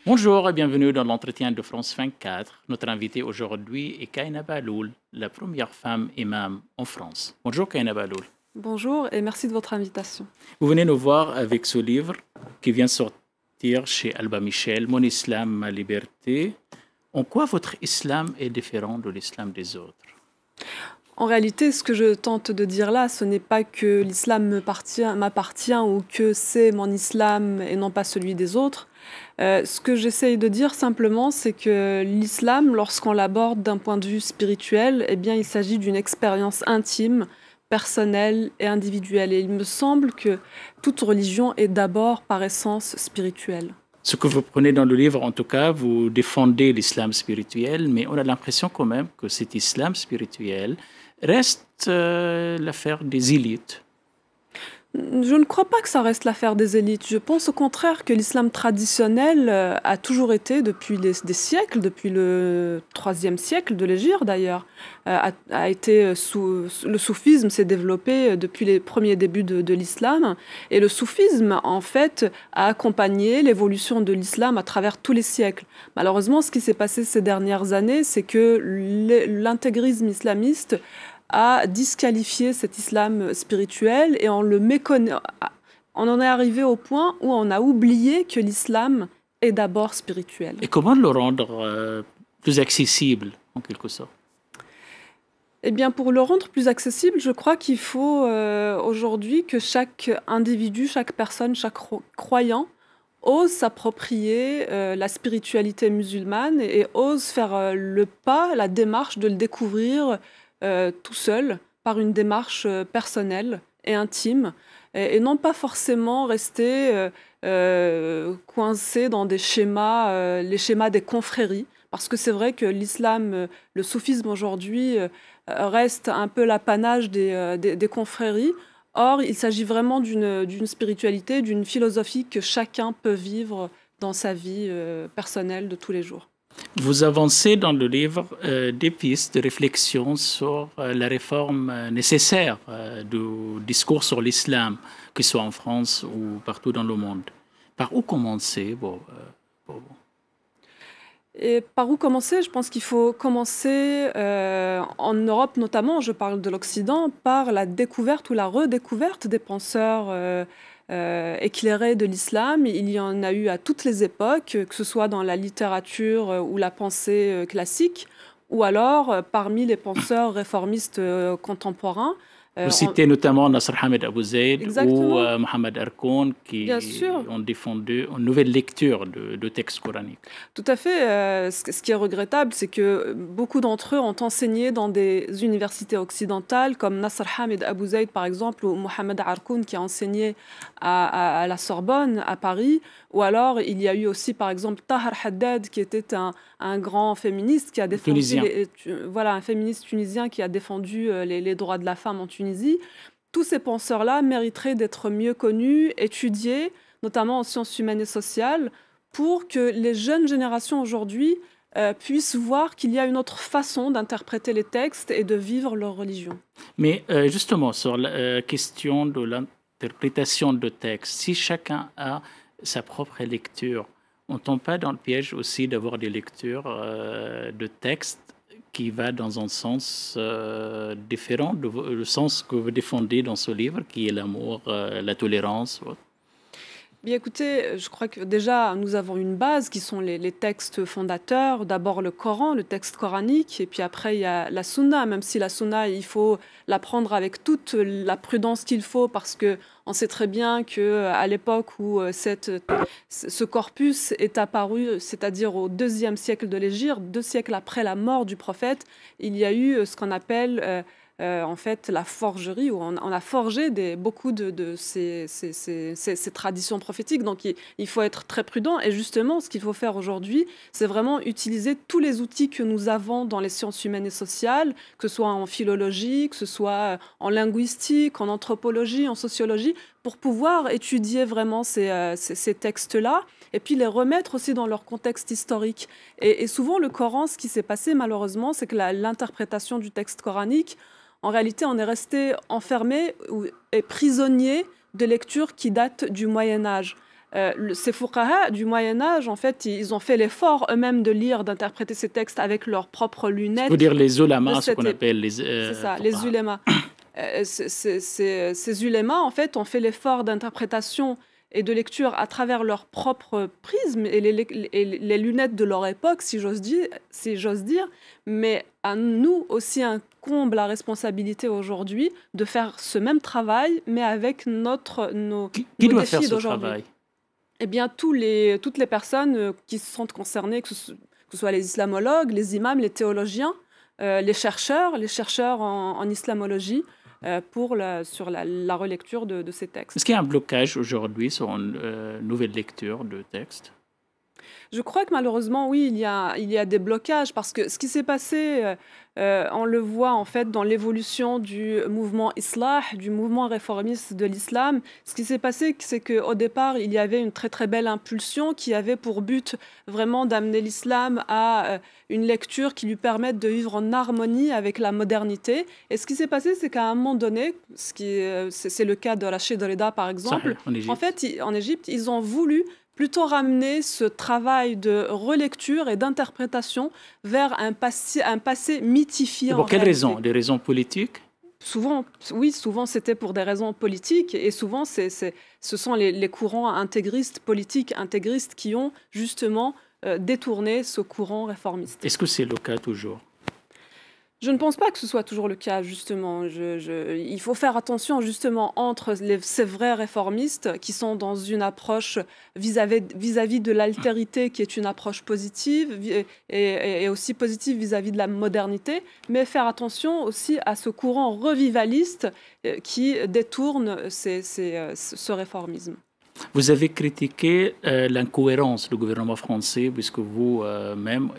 Bonjour et bienvenue dans l'entretien de France 24. Notre invitée aujourd'hui est Kaina Baloul, la première femme imam en France. Bonjour Kaina Baloul. Bonjour et merci de votre invitation. Vous venez nous voir avec ce livre qui vient sortir chez Alba Michel, Mon Islam, ma liberté. En quoi votre islam est différent de l'islam des autres? En réalité, ce que je tente de dire là, ce n'est pas que l'islam m'appartient ou que c'est mon islam et non pas celui des autres. Ce que j'essaye de dire simplement, c'est que l'islam, lorsqu'on l'aborde d'un point de vue spirituel, eh bien, il s'agit d'une expérience intime, personnelle et individuelle. Et il me semble que toute religion est d'abord par essence spirituelle. Ce que vous prenez dans le livre, en tout cas, vous défendez l'islam spirituel, mais on a l'impression quand même que cet islam spirituel reste l'affaire des élites. Je ne crois pas que ça reste l'affaire des élites. Je pense au contraire que l'islam traditionnel a toujours été, depuis des siècles, depuis le IIIe siècle de l'Hégire d'ailleurs, a été le soufisme s'est développé depuis les premiers débuts de l'islam. Et le soufisme, en fait, a accompagné l'évolution de l'islam à travers tous les siècles. Malheureusement, ce qui s'est passé ces dernières années, c'est que l'intégrisme islamiste a disqualifié cet islam spirituel et on en est arrivé au point où on a oublié que l'islam est d'abord spirituel. Et comment le rendre plus accessible, en quelque sorte? Eh bien, pour le rendre plus accessible, je crois qu'il faut aujourd'hui que chaque individu, chaque personne, chaque croyant ose s'approprier la spiritualité musulmane et ose faire le pas, la démarche de le découvrir tout seul, par une démarche personnelle et intime, et non pas forcément rester coincé dans des schémas, les schémas des confréries, parce que c'est vrai que l'islam, le soufisme aujourd'hui, reste un peu l'apanage des confréries. Or, il s'agit vraiment d'une spiritualité, d'une philosophie que chacun peut vivre dans sa vie personnelle de tous les jours. Vous avancez dans le livre des pistes de réflexion sur la réforme nécessaire du discours sur l'islam, que ce soit en France ou partout dans le monde. Par où commencer Et par où commencer? Je pense qu'il faut commencer en Europe notamment, je parle de l'Occident, par la découverte ou la redécouverte des penseurs éclairés de l'islam. Il y en a eu à toutes les époques, que ce soit dans la littérature ou la pensée classique, ou alors parmi les penseurs réformistes contemporains. Vous citez notamment Nasr Hamed Abou Zaid ou Exactement. Mohamed Arkoun qui Bien sûr. ont défendu une nouvelle lecture de textes coraniques. Tout à fait. Ce qui est regrettable, c'est que beaucoup d'entre eux ont enseigné dans des universités occidentales, comme Nasr Hamed Abou Zaid, par exemple, ou Mohamed Arkoun, qui a enseigné à la Sorbonne, à Paris. Ou alors, il y a eu aussi, par exemple, Tahar Haddad, qui était un grand féministe qui a défendu un féministe tunisien qui a défendu les droits de la femme en Tunisie. Tous ces penseurs-là mériteraient d'être mieux connus, étudiés, notamment en sciences humaines et sociales, pour que les jeunes générations aujourd'hui puissent voir qu'il y a une autre façon d'interpréter les textes et de vivre leur religion. Mais justement, sur la question de l'interprétation de textes, si chacun a sa propre lecture, on ne tombe pas dans le piège aussi d'avoir des lectures de textes qui va dans un sens différent du sens que vous défendez dans ce livre, qui est l'amour, la tolérance. Bien écoutez, je crois que déjà nous avons une base qui sont les textes fondateurs. D'abord le Coran, le texte coranique, et puis après il y a la Sunna, même si la Sunna, il faut la prendre avec toute la prudence qu'il faut, parce que on sait très bien qu'à l'époque où ce corpus est apparu, c'est-à-dire au IIe siècle de l'Hégire, 2 siècles après la mort du prophète, il y a eu ce qu'on appelle en fait la forgerie, où on a forgé beaucoup de ces traditions prophétiques. Donc il faut être très prudent, et justement ce qu'il faut faire aujourd'hui, c'est vraiment utiliser tous les outils que nous avons dans les sciences humaines et sociales, que ce soit en philologie, que ce soit en linguistique, en anthropologie, en sociologie, pour pouvoir étudier vraiment ces textes-là, et puis les remettre aussi dans leur contexte historique. Et souvent le Coran, ce qui s'est passé malheureusement, c'est que l'interprétation du texte coranique, en réalité, on est resté enfermé et prisonnier de lectures qui datent du Moyen-Âge. Ces fuqaha du Moyen-Âge, en fait, ils ont fait l'effort eux-mêmes de lire, d'interpréter ces textes avec leurs propres lunettes. Faut dire les ulama, ce qu'on appelle les C'est ça, les ulémas. Ces ulémas, en fait, ont fait l'effort d'interprétation et de lecture à travers leur propre prisme et les lunettes de leur époque, si j'ose dire. Mais à nous aussi incombe la responsabilité aujourd'hui de faire ce même travail, mais avec nos Qui doit défis faire ce d'aujourd'hui. travail? Eh bien, toutes les personnes qui se sentent concernées, que ce soit les islamologues, les imams, les théologiens, les chercheurs en islamologie, sur la relecture de ces textes. Est-ce qu'il y a un blocage aujourd'hui sur une nouvelle lecture de texte? Je crois que malheureusement, oui, il y a des blocages parce que ce qui s'est passé, on le voit en fait dans l'évolution du mouvement Islah, du mouvement réformiste de l'islam. Ce qui s'est passé, c'est qu'au départ, il y avait une très très belle impulsion qui avait pour but vraiment d'amener l'islam à une lecture qui lui permette de vivre en harmonie avec la modernité. Et ce qui s'est passé, c'est qu'à un moment donné, c'est le cas de Rachid Reda par exemple, en fait, en Égypte, ils ont voulu plutôt ramener ce travail de relecture et d'interprétation vers un passé mythifié. Pour quelles raisons? Des raisons politiques? Souvent, oui, souvent c'était pour des raisons politiques et souvent ce sont les courants intégristes, politiques intégristes qui ont justement détourné ce courant réformiste. Est-ce que c'est le cas toujours? Je ne pense pas que ce soit toujours le cas, justement. Il faut faire attention, justement, entre ces vrais réformistes qui sont dans une approche vis-à-vis de l'altérité, qui est une approche positive, et aussi positive vis-à-vis de la modernité, mais faire attention aussi à ce courant revivaliste qui détourne ce réformisme. Vous avez critiqué l'incohérence du gouvernement français, puisque vous-même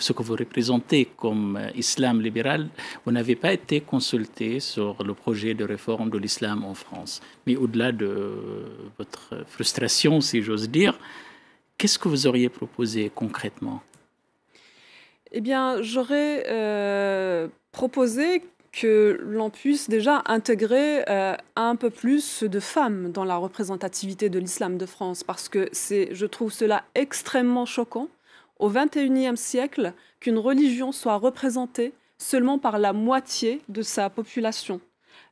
ce que vous représentez comme islam libéral, vous n'avez pas été consulté sur le projet de réforme de l'islam en France. Mais au-delà de votre frustration, si j'ose dire, qu'est-ce que vous auriez proposé concrètement? Eh bien, j'aurais proposé que l'on puisse déjà intégrer un peu plus de femmes dans la représentativité de l'islam de France, parce que je trouve cela extrêmement choquant au XXIe siècle qu'une religion soit représentée seulement par la moitié de sa population.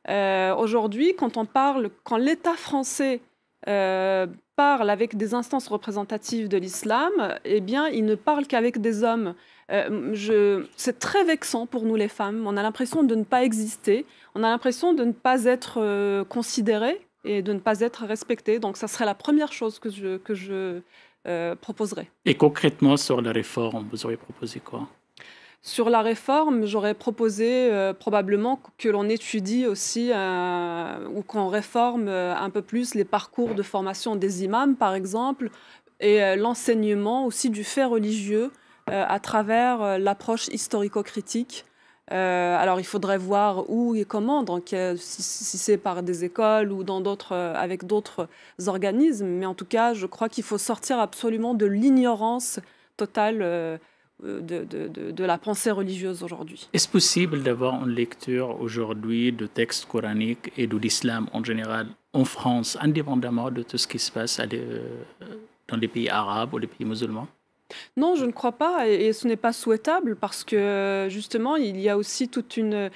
Aujourd'hui, quand l'État français parle avec des instances représentatives de l'islam, eh bien, il ne parle qu'avec des hommes. C'est très vexant pour nous les femmes. On a l'impression de ne pas exister. On a l'impression de ne pas être considérées et de ne pas être respectées. Donc, ça serait la première chose que je proposerais. Et concrètement, sur la réforme, vous auriez proposé quoi? Sur la réforme, j'aurais proposé probablement que l'on étudie aussi ou qu'on réforme un peu plus les parcours de formation des imams, par exemple, et l'enseignement aussi du fait religieux à travers l'approche historico-critique. Alors, il faudrait voir où et comment, donc, si c'est par des écoles ou avec d'autres organismes. Mais en tout cas, je crois qu'il faut sortir absolument de l'ignorance totale de la pensée religieuse aujourd'hui. Est-ce possible d'avoir une lecture aujourd'hui de textes coraniques et de l'islam en général en France, indépendamment de tout ce qui se passe dans les pays arabes ou les pays musulmans? Non, je ne crois pas, et ce n'est pas souhaitable parce que justement, il y a aussi toute un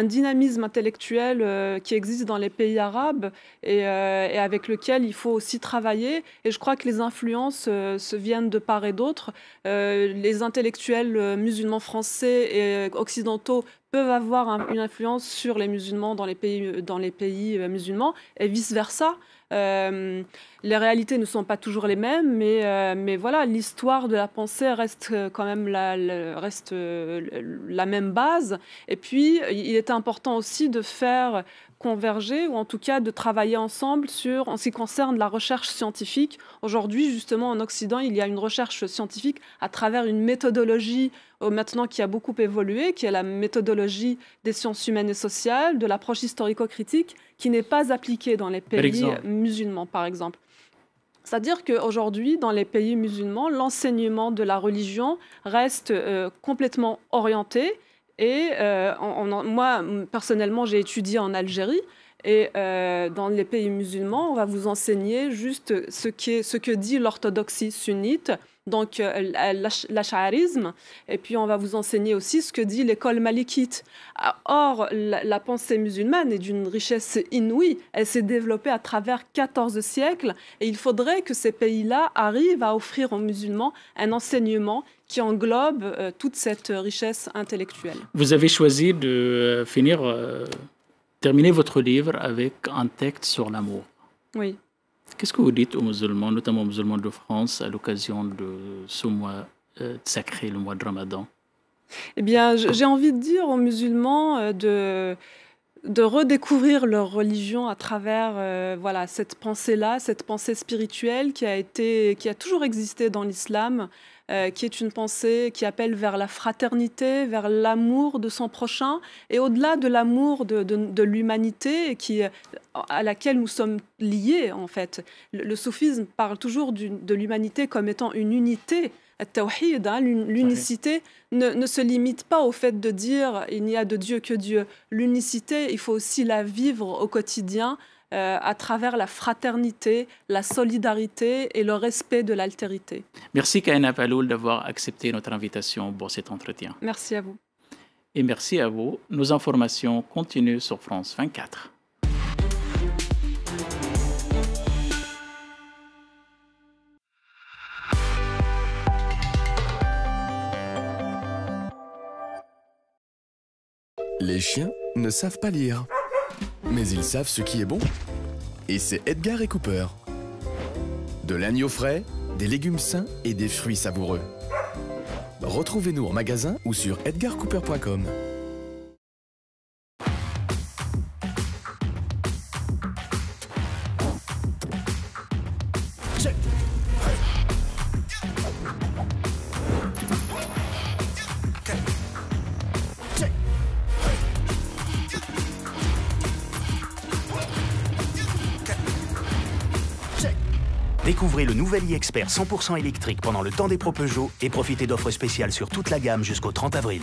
dynamisme intellectuel qui existe dans les pays arabes et avec lequel il faut aussi travailler. Et je crois que les influences se viennent de part et d'autre. Les intellectuels musulmans français et occidentaux peuvent avoir une influence sur les musulmans dans les pays musulmans et vice-versa. Les réalités ne sont pas toujours les mêmes, mais voilà, l'histoire de la pensée reste quand même la même base. Et puis, il est important aussi de faire converger, ou en tout cas de travailler ensemble en ce qui concerne la recherche scientifique. Aujourd'hui, justement, en Occident, il y a une recherche scientifique à travers une méthodologie maintenant qui a beaucoup évolué, qui est la méthodologie des sciences humaines et sociales, de l'approche historico-critique, qui n'est pas appliquée dans les pays musulmans, par exemple. C'est-à-dire qu'aujourd'hui, dans les pays musulmans, l'enseignement de la religion reste complètement orienté. Et moi, personnellement, j'ai étudié en Algérie. Et dans les pays musulmans, on va vous enseigner juste ce que dit l'orthodoxie sunnite, donc l'ash'arisme, et puis on va vous enseigner aussi ce que dit l'école malikite. Or, la pensée musulmane est d'une richesse inouïe. Elle s'est développée à travers 14 siècles, et il faudrait que ces pays-là arrivent à offrir aux musulmans un enseignement qui englobe toute cette richesse intellectuelle. Vous avez choisi de terminer votre livre avec un texte sur l'amour. Oui. Qu'est-ce que vous dites aux musulmans, notamment aux musulmans de France, à l'occasion de ce mois sacré, le mois de Ramadan? Eh bien, j'ai envie de dire aux musulmans de redécouvrir leur religion à travers voilà, cette pensée-là, cette pensée spirituelle qui a toujours existé dans l'islam, qui est une pensée qui appelle vers la fraternité, vers l'amour de son prochain, et au-delà de l'amour de l'humanité à laquelle nous sommes liés, en fait. Le soufisme parle toujours de l'humanité comme étant une unité. At-tawhid, l'unicité ne se limite pas au fait de dire il n'y a de Dieu que Dieu. L'unicité, il faut aussi la vivre au quotidien à travers la fraternité, la solidarité et le respect de l'altérité. Merci Kaina Paloul d'avoir accepté notre invitation pour cet entretien. Merci à vous. Et merci à vous. Nos informations continuent sur France 24. Les chiens ne savent pas lire, mais ils savent ce qui est bon. Et c'est Edgar et Cooper. De l'agneau frais, des légumes sains et des fruits savoureux. Retrouvez-nous en magasin ou sur edgarcooper.com. Découvrez le nouvel e-Expert 100% électrique pendant le temps des Pro Peugeot et profitez d'offres spéciales sur toute la gamme jusqu'au 30 avril.